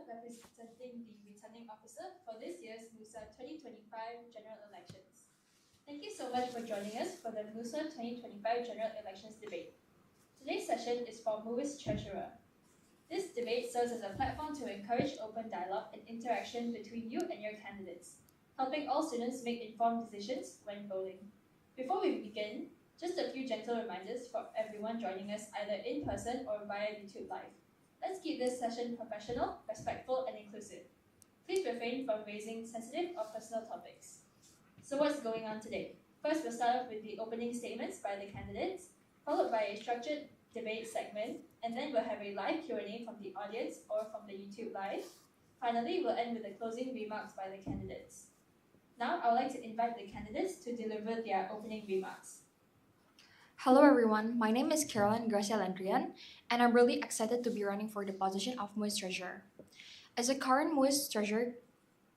representing the returning officer for this year's MUSA 2025 general elections. Thank you so much for joining us for the MUSA 2025 general elections debate. Today's session is for MUISS Treasurer. This debate serves as a platform to encourage open dialogue and interaction between you and your candidates, helping all students make informed decisions when voting. Before we begin, just a few gentle reminders for everyone joining us either in person or via YouTube Live. Let's keep this session professional, respectful, and inclusive. Please refrain from raising sensitive or personal topics. So what's going on today? First, we'll start off with the opening statements by the candidates, followed by a structured debate segment, and then we'll have a live Q&A from the audience or from the YouTube Live. Finally, we'll end with the closing remarks by the candidates. Now, I would like to invite the candidates to deliver their opening remarks. Hello everyone, my name is Caroline Gracia Landrian, and I'm really excited to be running for the position of MUISS Treasurer. As a current MUISS Treasurer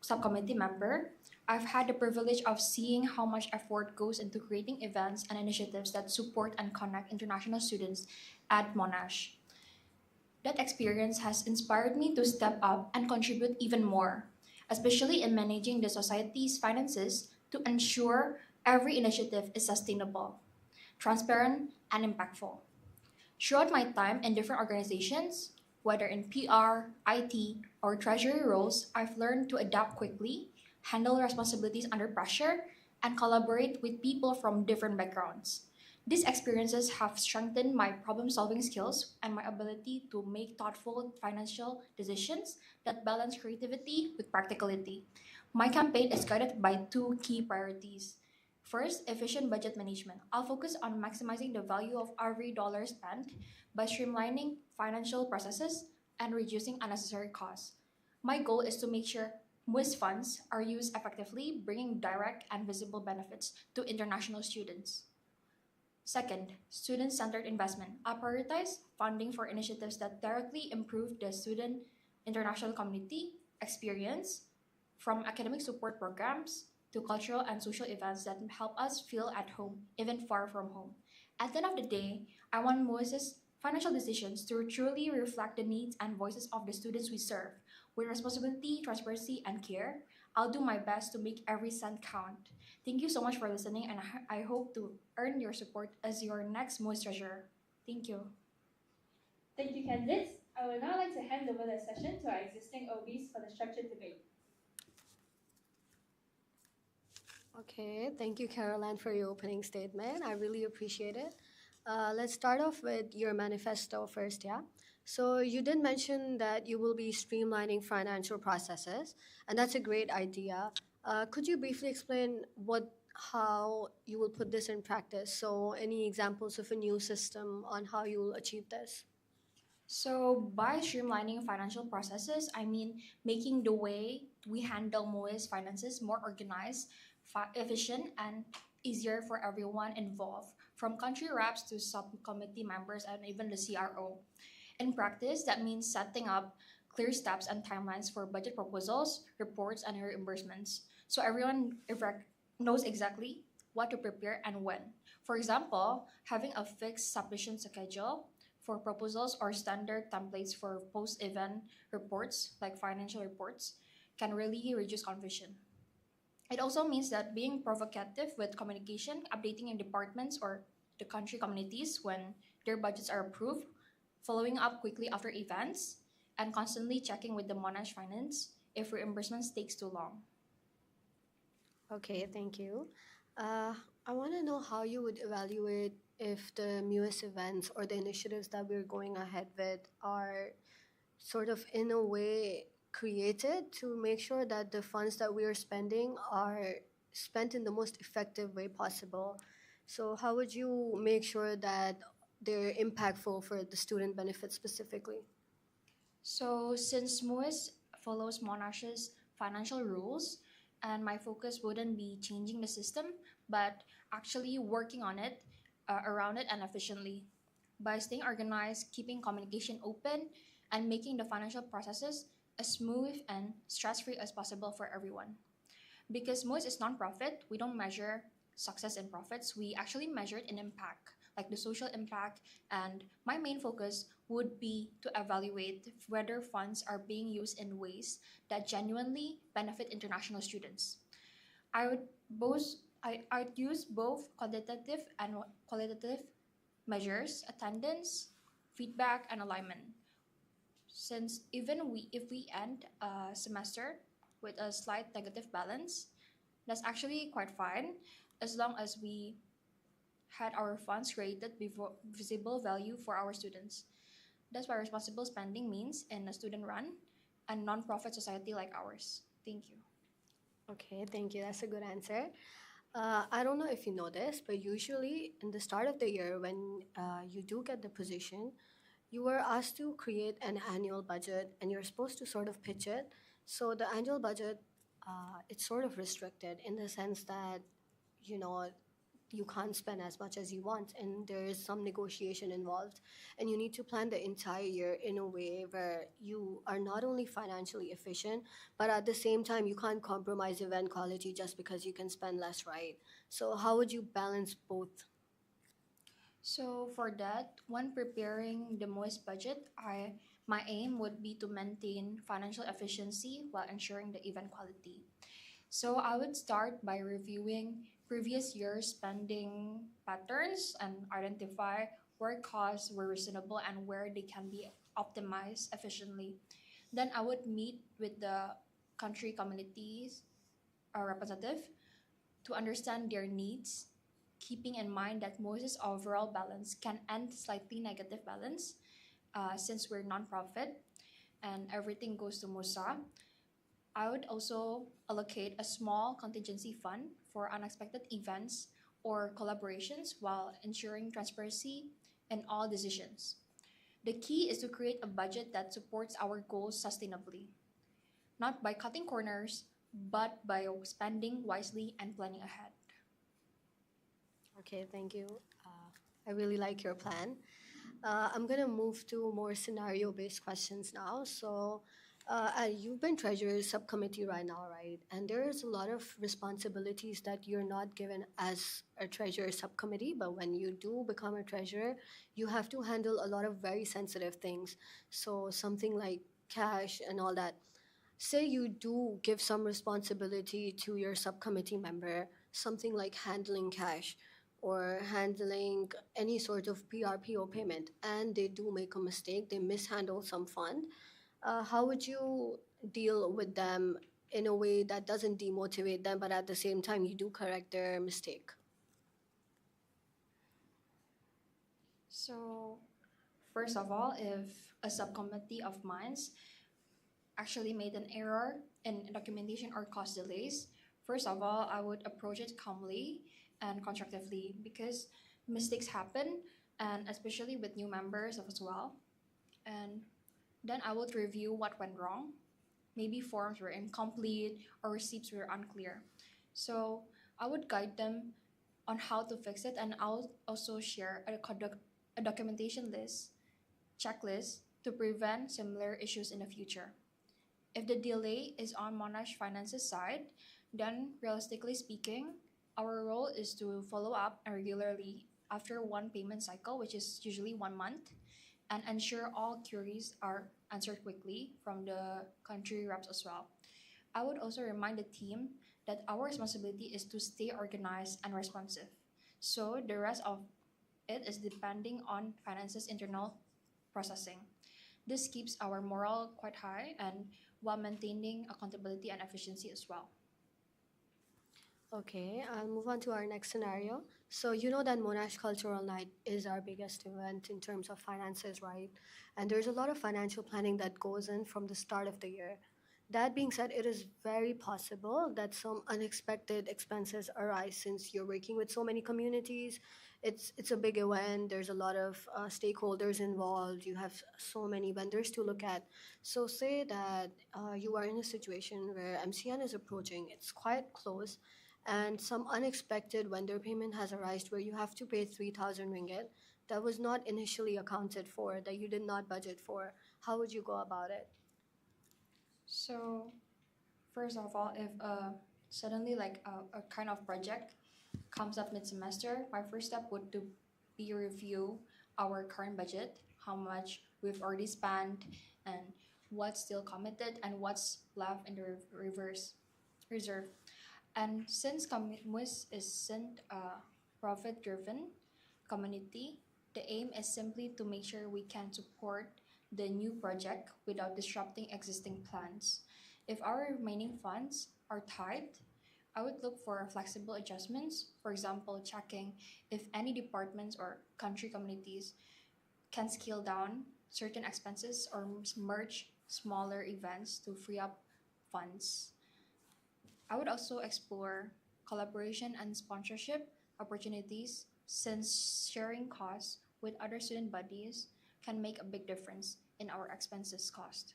subcommittee member, I've had the privilege of seeing how much effort goes into creating events and initiatives that support and connect international students at Monash. That experience has inspired me to step up and contribute even more, especially in managing the society's finances to ensure every initiative is sustainable, transparent, and impactful. Throughout my time in different organizations, whether in PR, IT, or treasury roles, I've learned to adapt quickly, handle responsibilities under pressure, and collaborate with people from different backgrounds. These experiences have strengthened my problem-solving skills and my ability to make thoughtful financial decisions that balance creativity with practicality. My campaign is guided by two key priorities. First, efficient budget management. I'll focus on maximizing the value of every dollar spent by streamlining financial processes and reducing unnecessary costs. My goal is to make sure MUISS funds are used effectively, bringing direct and visible benefits to international students. Second, student-centered investment. I'll prioritize funding for initiatives that directly improve the student international community experience, from academic support programs to cultural and social events that help us feel at home, even far from home. At the end of the day, I want MUISS's financial decisions to truly reflect the needs and voices of the students we serve. With responsibility, transparency, and care, I'll do my best to make every cent count. Thank you so much for listening, and I hope to earn your support as your next MUISS Treasurer. Thank you. Thank you, candidates. I would now like to hand over the session to our existing OBs for the structured debate. Okay, thank you, Caroline, for your opening statement. I really appreciate it. Let's start off with your manifesto first, yeah? So you did mention that you will be streamlining financial processes, and that's a great idea. Could you briefly explain how you will put this in practice? So any examples of a new system on how you will achieve this? So by streamlining financial processes, I mean making the way we handle MUISS finances more organized, efficient, and easier for everyone involved, from country reps to subcommittee members and even the CRO. In practice, that means setting up clear steps and timelines for budget proposals, reports, and reimbursements, so everyone knows exactly what to prepare and when. For example, having a fixed submission schedule for proposals or standard templates for post-event reports, like financial reports, can really reduce confusion. It also means that being provocative with communication, updating in departments or the country communities when their budgets are approved, following up quickly after events, and constantly checking with the Monash Finance if reimbursements takes too long. Okay, thank you. I want to know how you would evaluate if the MUISS events or the initiatives that we're going ahead with are sort of in a way created to make sure that the funds that we are spending are spent in the most effective way possible. So how would you make sure that they're impactful for the student benefit specifically? So since MUISS follows Monash's financial rules, and my focus wouldn't be changing the system, but actually working on it, around it, and efficiently. By staying organized, keeping communication open, and making the financial processes as smooth and stress-free as possible for everyone. Because MUISS is non-profit, we don't measure success in profits, we actually measure it in impact. like the social impact, and my main focus would be to evaluate whether funds are being used in ways that genuinely benefit international students. I would I'd use both quantitative and qualitative measures, attendance, feedback, and alignment. Since if we end a semester with a slight negative balance, that's actually quite fine as long as we had our funds created before visible value for our students. That's what responsible spending means in a student run and non-profit society like ours. Thank you. Okay, thank you. That's a good answer. I don't know if you know this, but usually in the start of the year, when you do get the position, you were asked to create an annual budget and you're supposed to sort of pitch it. So the annual budget, it's sort of restricted in the sense that, you know, you can't spend as much as you want and there is some negotiation involved, and you need to plan the entire year in a way where you are not only financially efficient, but at the same time you can't compromise event quality just because you can spend less, right? So how would you balance both? So for that, when preparing the MUISS budget, I my aim would be to maintain financial efficiency while ensuring the event quality. So I would start by reviewing previous year's spending patterns and identify where costs were reasonable and where they can be optimized efficiently. Then I would meet with the country communities representative to understand their needs, keeping in mind that Moses' overall balance can end slightly negative balance since we're nonprofit and everything goes to MUSA. I would also allocate a small contingency fund for unexpected events or collaborations while ensuring transparency in all decisions. The key is to create a budget that supports our goals sustainably, not by cutting corners, but by spending wisely and planning ahead. Okay, thank you. I really like your plan. I'm gonna move to more scenario-based questions now. So, you've been treasurer subcommittee right now, right? And there's a lot of responsibilities that you're not given as a treasurer subcommittee, but when you do become a treasurer, you have to handle a lot of very sensitive things. So something like cash and all that. Say you do give some responsibility to your subcommittee member, something like handling cash or handling any sort of PRPO payment, and they do make a mistake, they mishandle some fund, how would you deal with them in a way that doesn't demotivate them, but at the same time you do correct their mistake? So, first of all, if a subcommittee of mines actually made an error in documentation or caused delays, first of all, I would approach it calmly and constructively because mistakes happen, and especially with new members as well. And then I would review what went wrong. Maybe forms were incomplete or receipts were unclear. So I would guide them on how to fix it, and I'll also share a documentation list, checklist to prevent similar issues in the future. If the delay is on Monash Finance's side, then realistically speaking, our role is to follow up regularly after one payment cycle, which is usually 1 month, and ensure all queries are answered quickly from the country reps as well. I would also remind the team that our responsibility is to stay organized and responsive. So the rest of it is depending on finance's internal processing. This keeps our morale quite high and while maintaining accountability and efficiency as well. Okay, I'll move on to our next scenario. So you know that Monash Cultural Night is our biggest event in terms of finances, right? And there's a lot of financial planning that goes in from the start of the year. That being said, it is very possible that some unexpected expenses arise since you're working with so many communities. It's a big event. There's a lot of stakeholders involved. You have so many vendors to look at. So say that you are in a situation where MCN is approaching. It's quite close, and some unexpected vendor payment has arisen where you have to pay 3,000 ringgit that was not initially accounted for, that you did not budget for. How would you go about it? So, first of all, if suddenly like a kind of project comes up mid semester, my first step would to we review our current budget, how much we've already spent, and what's still committed and what's left in the reverse reserve. And since MUISS isn't a profit-driven community, the aim is simply to make sure we can support the new project without disrupting existing plans. If our remaining funds are tight, I would look for flexible adjustments, for example, checking if any departments or country communities can scale down certain expenses or merge smaller events to free up funds. I would also explore collaboration and sponsorship opportunities since sharing costs with other student bodies can make a big difference in our expenses cost.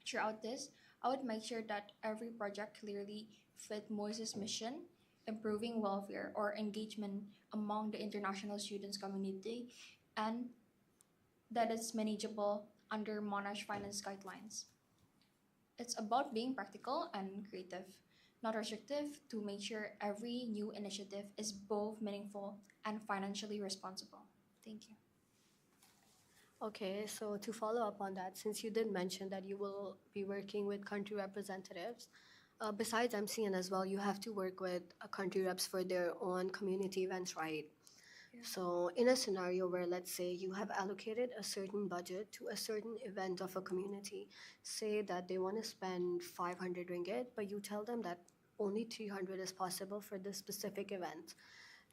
Throughout this, I would make sure that every project clearly fit MUIS's mission, improving welfare or engagement among the international students community, and that is manageable under Monash finance guidelines. It's about being practical and creative, not restrictive, to make sure every new initiative is both meaningful and financially responsible. Thank you. Okay, so to follow up on that, since you did mention that you will be working with country representatives, besides MCN as well, you have to work with country reps for their own community events, right? So, in a scenario where, let's say, you have allocated a certain budget to a certain event of a community, say that they want to spend 500 ringgit, but you tell them that only 300 is possible for this specific event.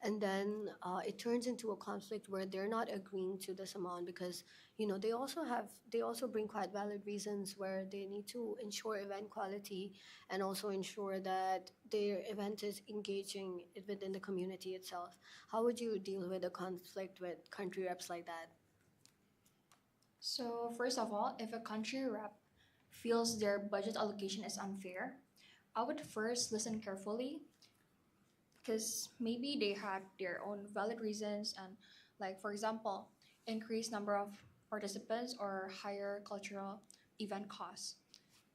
And then it turns into a conflict where they're not agreeing to this amount because they also bring quite valid reasons where they need to ensure event quality and also ensure that their event is engaging within the community itself. How would you deal with a conflict with country reps like that? So, first of all, if a country rep feels their budget allocation is unfair, I would first listen carefully because maybe they had their own valid reasons and, like, for example, increased number of participants or higher cultural event costs.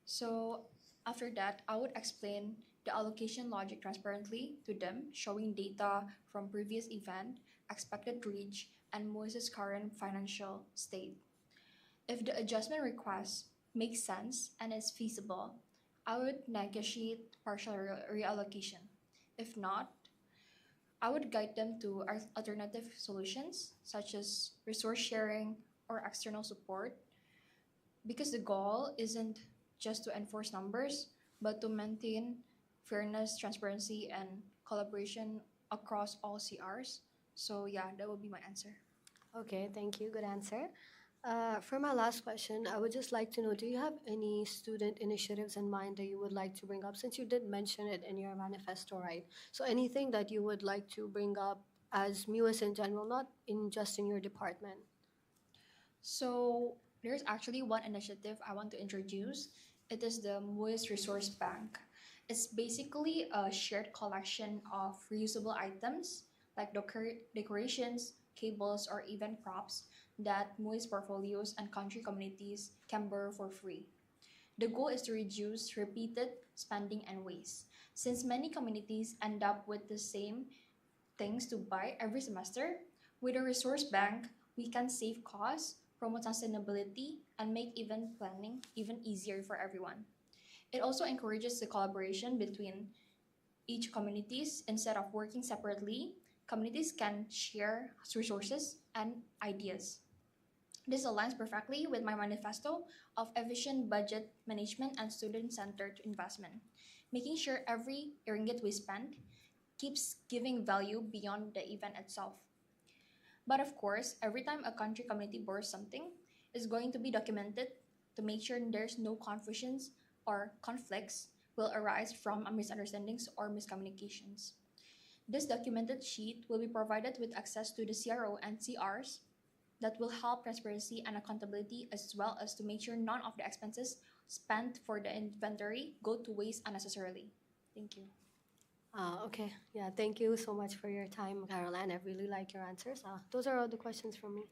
So after that, I would explain the allocation logic transparently to them, showing data from previous event, expected reach, and MUIS's current financial state. If the adjustment request makes sense and is feasible, I would negotiate partial reallocation. If not, I would guide them to alternative solutions such as resource sharing or external support because the goal isn't just to enforce numbers but to maintain fairness, transparency, and collaboration across all CRs. So, yeah, that would be my answer. Okay, thank you. Good answer. For my last question, I would just like to know, do you have any student initiatives in mind that you would like to bring up? Since you did mention it in your manifesto, right? So anything that you would like to bring up as MUISS in general, not in just in your department? So, there's actually one initiative I want to introduce. It is the MUISS Resource Bank. It's basically a shared collection of reusable items like decorations, cables, or event props that MUISS portfolios and country communities can borrow for free. The goal is to reduce repeated spending and waste. Since many communities end up with the same things to buy every semester, with a resource bank, we can save costs, promote sustainability, and make event planning even easier for everyone. It also encourages the collaboration between each communities instead of working separately. Communities can share resources and ideas. This aligns perfectly with my manifesto of efficient budget management and student-centered investment, making sure every ringgit we spend keeps giving value beyond the event itself. But of course, every time a country community borrows something, is going to be documented to make sure there's no confusions or conflicts will arise from misunderstandings or miscommunications. This documented sheet will be provided with access to the CRO and CRs that will help transparency and accountability as well as to make sure none of the expenses spent for the inventory go to waste unnecessarily. Thank you. Okay, yeah, thank you so much for your time, Caroline. I really like your answers. Those are all the questions from me.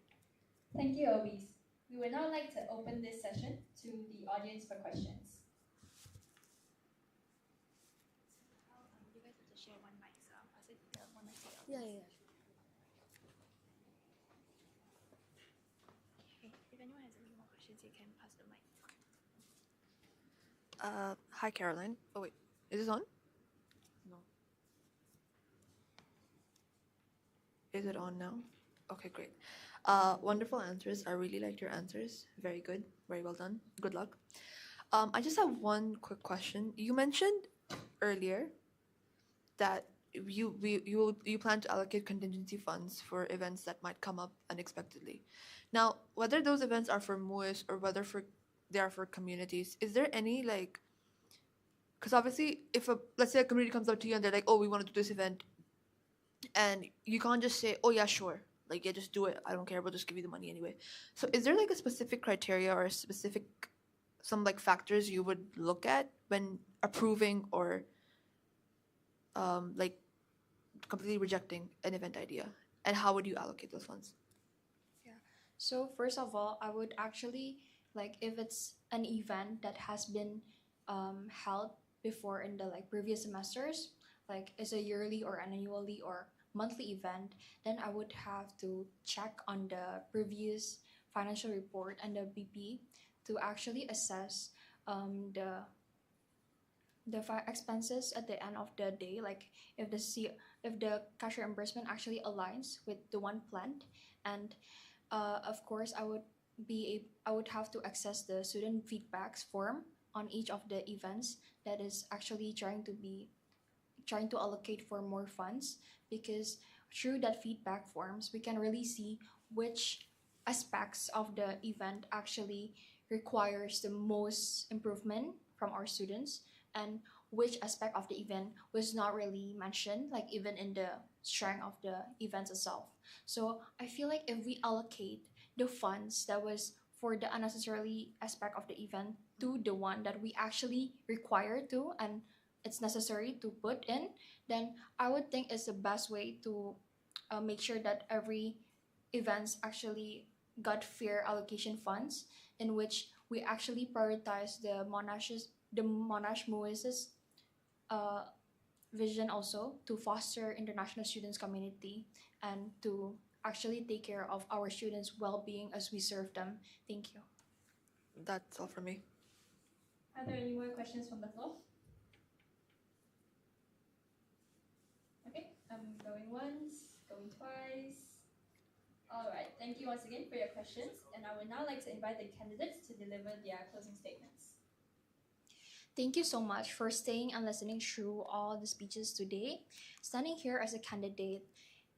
Thank you, Obis. We would now like to open this session to the audience for questions. You guys have to share one mic, so I'll say one mic. Yeah. since you can pass the mic. Hi, Caroline. Oh, wait. Is this on? No. Is it on now? Okay, great. Wonderful answers. I really liked your answers. Very good. Very well done. Good luck. I just have one quick question. You mentioned earlier that you plan to allocate contingency funds for events that might come up unexpectedly. Now, whether those events are for MUISS or whether they are for communities, is there any like, because obviously if let's say a community comes up to you and they're like, oh, we want to do this event, and you can't just say, oh yeah, sure, like, yeah, just do it, I don't care, we'll just give you the money anyway. So is there like a specific criteria or a specific some like factors you would look at when approving or like completely rejecting an event idea, and how would you allocate those funds? So first of all, I would actually like if it's an event that has been held before in the like previous semesters, like it's a yearly or annually or monthly event, then I would have to check on the previous financial report and the BP to actually assess the expenses at the end of the day, like if the cash reimbursement actually aligns with the one planned. And of course, I would have to access the student feedbacks form on each of the events that is actually trying to allocate for more funds, because through that feedback forms we can really see which aspects of the event actually requires the most improvement from our students, and which aspect of the event was not really mentioned, like even in the strength of the events itself. So I feel like if we allocate the funds that was for the unnecessarily aspect of the event to the one that we actually require to and it's necessary to put in, then I would think it's the best way to make sure that every events actually got fair allocation funds, in which we actually prioritize the Monash MUIS's vision also to foster international students community and to actually take care of our students' well-being as we serve them. Thank you. That's all for me. Are there any more questions from the floor? Okay, I'm going once, going twice. All right, thank you once again for your questions, and I would now like to invite the candidates to deliver their closing statements. Thank you so much for staying and listening through all the speeches today. Standing here as a candidate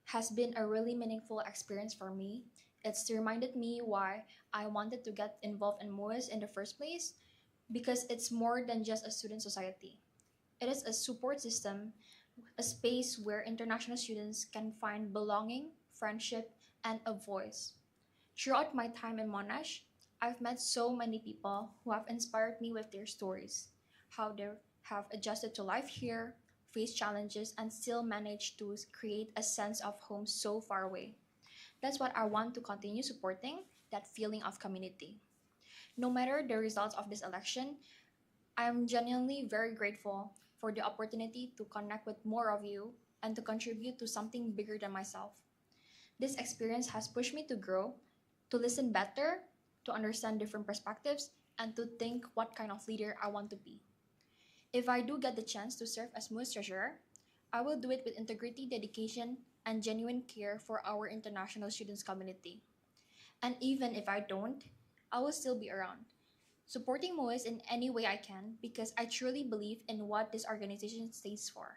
has been a really meaningful experience for me. It's reminded me why I wanted to get involved in MUISS in the first place, because it's more than just a student society. It is a support system, a space where international students can find belonging, friendship, and a voice. Throughout my time in Monash, I've met so many people who have inspired me with their stories, how they have adjusted to life here, faced challenges, and still managed to create a sense of home so far away. That's what I want to continue supporting, that feeling of community. No matter the results of this election, I'm genuinely very grateful for the opportunity to connect with more of you and to contribute to something bigger than myself. This experience has pushed me to grow, to listen better, to understand different perspectives, and to think what kind of leader I want to be. If I do get the chance to serve as MUISS Treasurer, I will do it with integrity, dedication, and genuine care for our international students community. And even if I don't, I will still be around, supporting MUISS in any way I can, because I truly believe in what this organization stands for.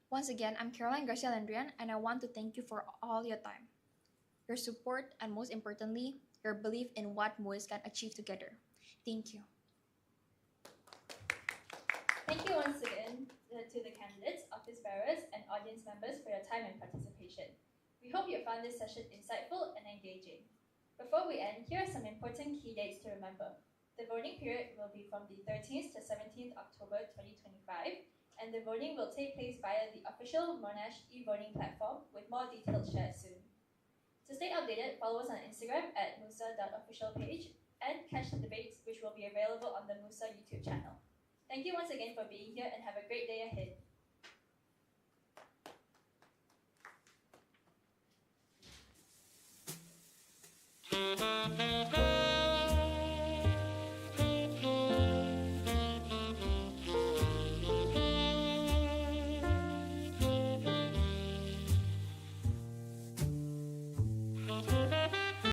Once again, I'm Caroline Garcia Landrian, and I want to thank you for all your time, your support, and most importantly, your belief in what MUISS can achieve together. Thank you. Thank you once again to the candidates, office bearers, and audience members for your time and participation. We hope you found this session insightful and engaging. Before we end, here are some important key dates to remember. The voting period will be from the 13th to 17th October 2025, and the voting will take place via the official Monash e-voting platform, with more details shared soon. To stay updated, follow us on Instagram at musa.official page and catch the debates, which will be available on the MUSA YouTube channel. Thank you once again for being here, and have a great day ahead.